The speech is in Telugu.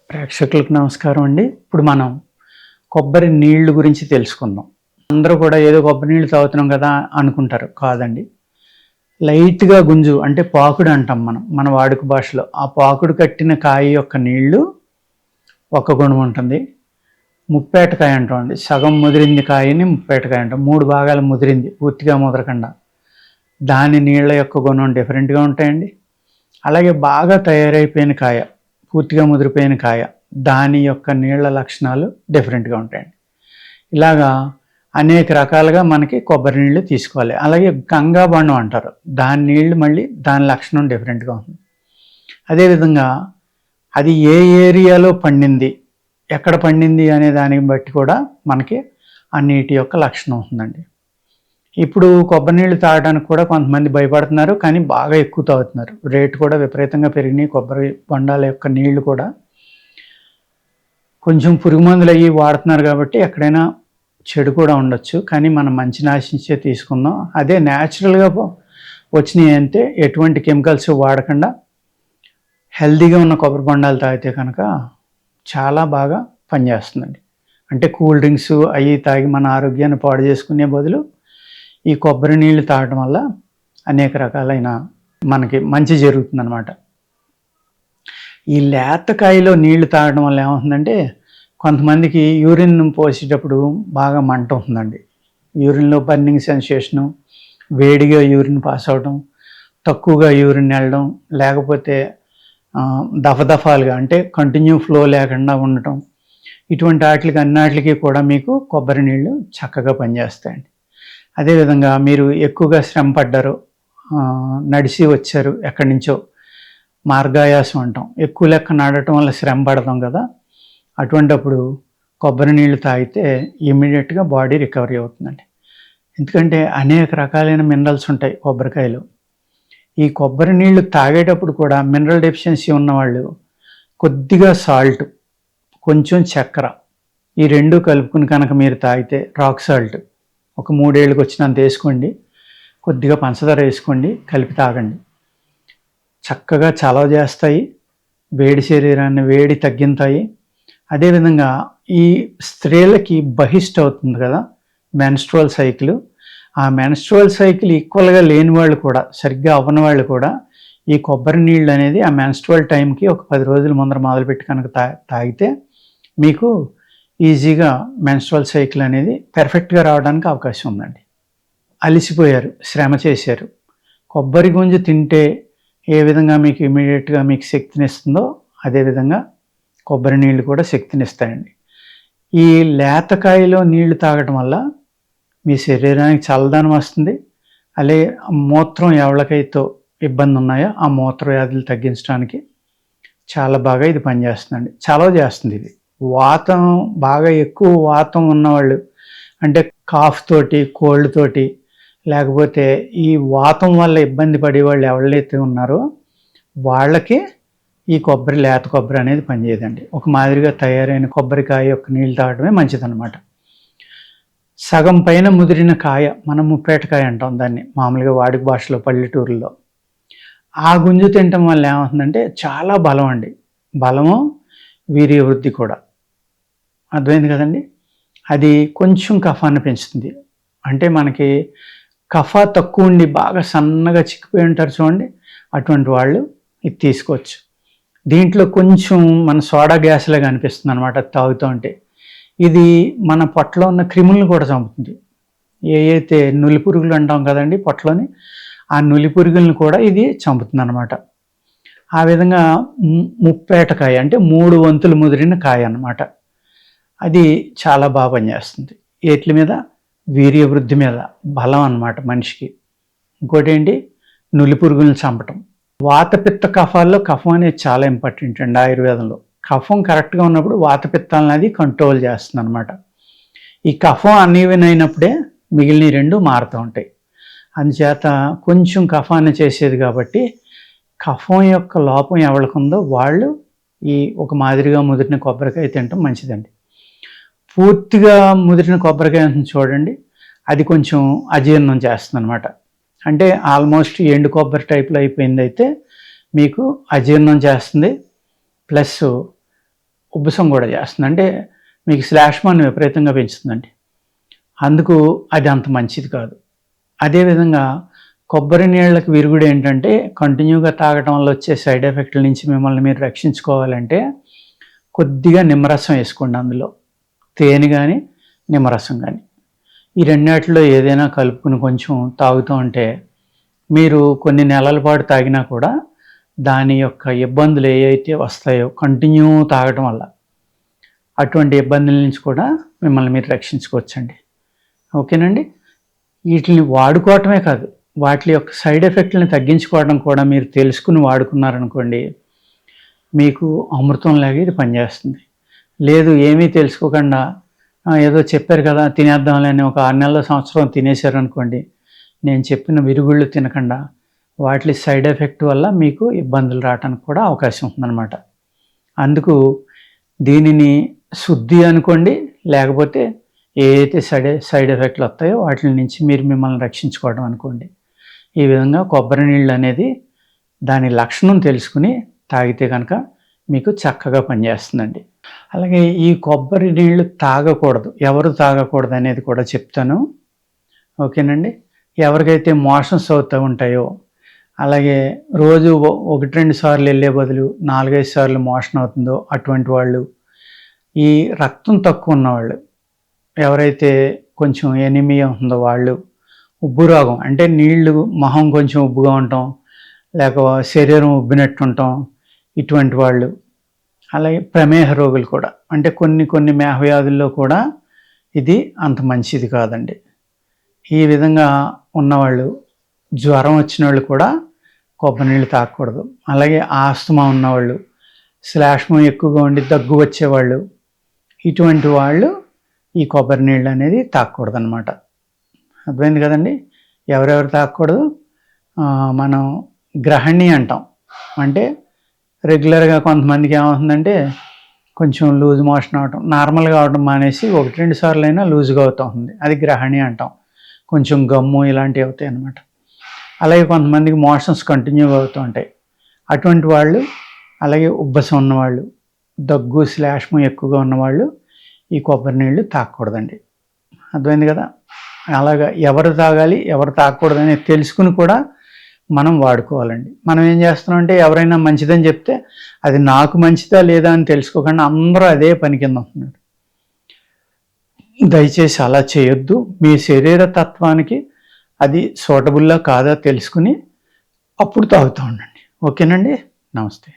ప్రేక్షకులకు నమస్కారం అండి. ఇప్పుడు మనం కొబ్బరి నీళ్ళు గురించి తెలుసుకుందాం. అందరూ కూడా ఏదో కొబ్బరి నీళ్ళు తాగుతున్నాం కదా అనుకుంటారు. కాదండి. లైట్‌గా గుంజు అంటే పాకుడు అంటాం మనం మన వాడుక భాషలో. ఆ పాకుడు కట్టిన కాయ యొక్క నీళ్ళు ఒక గుణం ఉంటుంది. ముప్పేటకాయ అంటామండి. సగం ముదిరింది కాయని ముప్పేటకాయ అంటాం. 3 భాగాలు ముదిరింది పూర్తిగా ముదరకుండా. దాని నీళ్ళ యొక్క గుణం డిఫరెంట్‌గా ఉంటాయండి. అలాగే బాగా తయారైపోయిన కాయ, పూర్తిగా ముదిరిపోయిన కాయ, దాని యొక్క నీళ్ళ లక్షణాలు డిఫరెంట్‌గా ఉంటాయండి. ఇలాగా అనేక రకాలుగా మనకి కొబ్బరి నీళ్ళు తీసుకోవాలి. అలాగే గంగాబాణం అంటారు. దాని నీళ్ళు మళ్ళీ దాని లక్షణం డిఫరెంట్‌గా ఉంటుంది. అదేవిధంగా అది ఏ ఏరియాలో పండింది, ఎక్కడ పండింది అనే దాన్ని బట్టి కూడా మనకి ఆ నీటి యొక్క లక్షణం ఉంటుందండి. ఇప్పుడు కొబ్బరి నీళ్ళు తాగడానికి కూడా కొంతమంది భయపడుతున్నారు, కానీ బాగా ఎక్కువ తాగుతున్నారు. రేటు కూడా విపరీతంగా పెరిగినాయి. కొబ్బరి బొండాల యొక్క నీళ్లు కూడా కొంచెం పురుగు మందులు అయ్యి వాడుతున్నారు కాబట్టి ఎక్కడైనా చెడు కూడా ఉండొచ్చు, కానీ మనం మంచిని ఆశించే తీసుకుందాం. అదే న్యాచురల్గా వచ్చినాయి అంటే ఎటువంటి కెమికల్స్ వాడకుండా హెల్తీగా ఉన్న కొబ్బరి బొండాలు తాగితే కనుక చాలా బాగా పనిచేస్తుందండి. అంటే కూల్ డ్రింక్స్ అవి తాగి మన ఆరోగ్యాన్ని పాడు చేసుకునే బదులు ఈ కొబ్బరి నీళ్ళు తాగడం వల్ల అనేక రకాలైన మనకి మంచి జరుగుతుందన్నమాట. ఈ లేతకాయలో నీళ్లు తాగడం వల్ల ఏమవుతుందంటే కొంతమందికి యూరిన్ పోసేటప్పుడు బాగా మంట ఉంటుందండి. యూరిన్లో బర్నింగ్ సెన్సేషను, వేడిగా యూరిన్ పాస్ అవడం, తక్కువగా యూరిన్ వెళ్ళడం, లేకపోతే దఫదఫాలుగా అంటే కంటిన్యూ ఫ్లో లేకుండా ఉండటం, ఇటువంటి వాటికి అన్నిటికీ కూడా మీకు కొబ్బరి నీళ్ళు చక్కగా పనిచేస్తాయండి. అదేవిధంగా మీరు ఎక్కువగా శ్రమ పడ్డారు, నడిచి వచ్చారు ఎక్కడి నుంచో, మార్గాయాసం అంటాం, ఎక్కువ లెక్క నడటం వల్ల శ్రమ పడతాం కదా, అటువంటప్పుడు కొబ్బరి నీళ్ళు తాగితే ఇమ్మీడియట్గా బాడీ రికవరీ అవుతుందండి. ఎందుకంటే అనేక రకాలైన మినరల్స్ ఉంటాయి కొబ్బరికాయలు. ఈ కొబ్బరి నీళ్ళు తాగేటప్పుడు కూడా మినరల్ డెఫిషియన్సీ ఉన్నవాళ్ళు కొద్దిగా సాల్ట్, కొంచెం చక్కెర, ఈ రెండు కలుపుకుని కనుక మీరు తాగితే, రాక్ సాల్ట్ ఒక 3 ఏళ్ళకి వచ్చినంత వేసుకోండి, కొద్దిగా పంచదార వేసుకోండి, కలిపి తాగండి. చక్కగా చలవ చేస్తాయి, వేడి శరీరాన్ని వేడి తగ్గింతాయి. అదేవిధంగా ఈ స్త్రీలకి బహిష్ట అవుతుంది కదా మెన్స్ట్రువల్ సైకిల్, ఆ మెన్స్ట్రువల్ సైకిల్ ఈక్వల్గా లేని వాళ్ళు కూడా, సరిగ్గా అవ్వని వాళ్ళు కూడా ఈ కొబ్బరి నీళ్ళు అనేది ఆ మెన్స్ట్రువల్ టైంకి ఒక 10 రోజుల ముందర మొదలుపెట్టి కనుక తాగితే మీకు ఈజీగా మెన్స్ట్రువల్ సైకిల్ అనేది పెర్ఫెక్ట్గా రావడానికి అవకాశం ఉందండి. అలిసిపోయారు, శ్రమ చేశారు, కొబ్బరి గుంజు తింటే ఏ విధంగా మీకు ఇమీడియట్గా మీకు శక్తినిస్తుందో అదేవిధంగా కొబ్బరి నీళ్ళు కూడా శక్తినిస్తాయండి. ఈ లేతకాయలో నీళ్లు తాగటం వల్ల మీ శరీరానికి చల్లదనం వస్తుంది. అలాగే మూత్రం ఎవరికైతే ఇబ్బంది ఉన్నాయో ఆ మూత్ర వ్యాధులు తగ్గించడానికి చాలా బాగా ఇది పనిచేస్తుందండి. చలవ చేస్తుంది. ఇది వాతం బాగా ఎక్కువ వాతం ఉన్నవాళ్ళు, అంటే కాఫ్ తోటి, కోల్డ్ తోటి, లేకపోతే ఈ వాతం వల్ల ఇబ్బంది పడేవాళ్ళు ఎవరైతే ఉన్నారో వాళ్ళకి ఈ లేత కొబ్బరి అనేది పనిచేయదండి. ఒక మాదిరిగా తయారైన కొబ్బరికాయ యొక్క నీళ్ళు తాగడమే మంచిదన్నమాట. సగం పైన ముదిరిన కాయ, మనం ముప్పేటకాయ అంటాం దాన్ని మామూలుగా వాడుక భాషలో పల్లెటూరులో. ఆ గుంజు తినటం వల్ల ఏమవుతుందంటే చాలా బలం అండి. బలము, వీర్య వృద్ధి కూడా. అర్థమైంది కదండి. అది కొంచెం కఫాన్ని పెంచుతుంది. అంటే మనకి కఫ తక్కువ ఉండి బాగా సన్నగా చిక్కిపోయి ఉంటారు చూడండి, అటువంటి వాళ్ళు ఇది తీసుకోవచ్చు. దీంట్లో కొంచెం మన సోడా గ్యాస్ లాగా అనిపిస్తుంది అనమాట తాగుతూ ఉంటే. ఇది మన పొట్టలో ఉన్న క్రిములను కూడా చంపుతుంది. అయితే నులి పురుగులు అంటాం కదండి పొట్టలోని, ఆ నులి పురుగులను కూడా ఇది చంపుతుంది అనమాట. ఆ విధంగా ముప్పేటకాయ అంటే 3 వంతులు ముదిరిన కాయ అన్నమాట. అది చాలా బాగా పనిచేస్తుంది. ఏట్ల మీద, వీర్య వృద్ధి మీద, బలం అన్నమాట మనిషికి. ఇంకోటి ఏంటి, నులి పురుగులను చంపటం. వాతపిత్త కఫాల్లో కఫం అనేది చాలా ఇంపార్టెంట్ అండి ఆయుర్వేదంలో. కఫం కరెక్ట్గా ఉన్నప్పుడు వాతపిత్తాలను అది కంట్రోల్ చేస్తుంది అనమాట. ఈ కఫం అన్ఈవెన్ అయినప్పుడే మిగిలిన 2 మారుతూ ఉంటాయి. అందుచేత కొంచెం కఫాన్ని చేసేది కాబట్టి కఫం యొక్క లోపం ఎవరికి ఉందో వాళ్ళు ఈ ఒక మాదిరిగా ముదిరిన కొబ్బరికాయ తినటం మంచిదండి. పూర్తిగా ముదిరిన కొబ్బరికాయ చూడండి, అది కొంచెం అజీర్ణం చేస్తుంది అనమాట. అంటే ఆల్మోస్ట్ ఎండు కొబ్బరి టైప్లో అయిపోయింది అయితే మీకు అజీర్ణం చేస్తుంది, ప్లస్ ఉబ్బసం కూడా చేస్తుంది. అంటే మీకు శ్లాష్మాన్ని విపరీతంగా పెంచుతుందండి. అందుకు అది అంత మంచిది కాదు. అదేవిధంగా కొబ్బరి నీళ్ళకి విరుగుడు ఏంటంటే కంటిన్యూగా తాగటం వల్ల వచ్చే సైడ్ ఎఫెక్ట్ల నుంచి మిమ్మల్ని మీరు రక్షించుకోవాలంటే కొద్దిగా నిమ్మరసం వేసుకోండి. అందులో తేనె కానీ నిమ్మరసం కానీ ఈ రెండాటిలో ఏదైనా కలుపుకుని కొంచెం తాగుతూ ఉంటే మీరు కొన్ని నెలల పాటు తాగినా కూడా దాని యొక్క ఇబ్బందులు ఏవైతే వస్తాయో కంటిన్యూ తాగటం వల్ల అటువంటి ఇబ్బందుల నుంచి కూడా మిమ్మల్ని మీరు రక్షించుకోవచ్చండి. ఓకేనండి. వీటిని వాడుకోవటమే కాదు, వాటి యొక్క సైడ్ ఎఫెక్ట్లని తగ్గించుకోవడం కూడా మీరు తెలుసుకుని వాడుకున్నారనుకోండి, మీకు అమృతంలాగా ఇది పనిచేస్తుంది. లేదు ఏమీ తెలుసుకోకుండా ఏదో చెప్పారు కదా తినేద్దాంలేని ఒక 6 నెలల సంవత్సరం తినేశారనుకోండి, నేను చెప్పిన విరుగుళ్ళు తినకుండా వాటి సైడ్ ఎఫెక్ట్ వల్ల మీకు ఇబ్బందులు రావడానికి కూడా అవకాశం ఉందన్నమాట. అందుకు దీనిని శుద్ధి అనుకోండి, లేకపోతే ఏదైతే సైడ్ ఎఫెక్ట్లు వస్తాయో వాటి నుంచి మీరు మిమ్మల్ని రక్షించుకోవడం అనుకోండి. ఈ విధంగా కొబ్బరి నీళ్ళు అనేది దాని లక్షణం తెలుసుకుని తాగితే కనుక మీకు చక్కగా పనిచేస్తుందండి. అలాగే ఈ కొబ్బరి నీళ్ళు తాగకూడదు, ఎవరు తాగకూడదు అనేది కూడా చెప్తాను. ఓకేనండి. ఎవరికైతే మోషన్స్ అవుతూ ఉంటాయో, అలాగే రోజు 1-2 సార్లు వెళ్ళే బదులు 4-5 సార్లు మోషన్ అవుతుందో అటువంటి వాళ్ళు, ఈ రక్తం తక్కువ ఉన్నవాళ్ళు, ఎవరైతే కొంచెం ఎనిమియా ఉందో వాళ్ళు, ఉబ్బు రోగం అంటే నీళ్లు మొహం కొంచెం ఉబ్బుగా ఉండటం, లేక శరీరం ఉబ్బినట్టు ఉండటం, ఇటువంటి వాళ్ళు, అలాగే ప్రమేహ రోగులు కూడా, అంటే కొన్ని మేహవ్యాధుల్లో కూడా ఇది అంత మంచిది కాదండి. ఈ విధంగా ఉన్నవాళ్ళు, జ్వరం వచ్చిన వాళ్ళు కూడా కొబ్బరి నీళ్ళు తాగకూడదు. అలాగే ఆస్తమా ఉన్నవాళ్ళు, శ్లాష్మం ఎక్కువగా ఉండి దగ్గు వచ్చేవాళ్ళు, ఇటువంటి వాళ్ళు ఈ కొబ్బరి నీళ్ళు అనేది తాగకూడదు అనమాట. అర్థమైంది కదండి. ఎవరెవరు తాగకూడదు? మనం గ్రహణి అంటాం. అంటే రెగ్యులర్గా కొంతమందికి ఏమవుతుందంటే కొంచెం లూజ్ మోషన్ అవటం, నార్మల్గా అవడం మానేసి 1-2 సార్లు అయినా లూజ్గా అవుతూ ఉంది, అది గ్రహణి అంటాం. కొంచెం గమ్ము ఇలాంటివి అవుతాయి అన్నమాట. అలాగే కొంతమందికి మోషన్స్ కంటిన్యూగా అవుతూ ఉంటాయి. అటువంటి వాళ్ళు, అలాగే ఉబ్బసం ఉన్నవాళ్ళు, దగ్గు శ్లాష్మం ఎక్కువగా ఉన్నవాళ్ళు ఈ కొబ్బరి నీళ్ళు తాగకూడదండి. అర్థమైంది కదా. అలాగా ఎవరు తాగాలి ఎవరు తాగకూడదు అనేది తెలుసుకుని కూడా మనం వాడుకోవాలండి. మనం ఏం చేస్తున్నామంటే ఎవరైనా మంచిదని చెప్తే అది నాకు మంచిదా లేదా అని తెలుసుకోకుండా అందరూ అదే పని కింద ఉంటున్నారు. దయచేసి అలా చేయొద్దు. మీ శరీర తత్వానికి అది సూటబుల్లా కాదా తెలుసుకుని అప్పుడు తాగుతూ ఉండండి. ఓకేనండి. నమస్తే.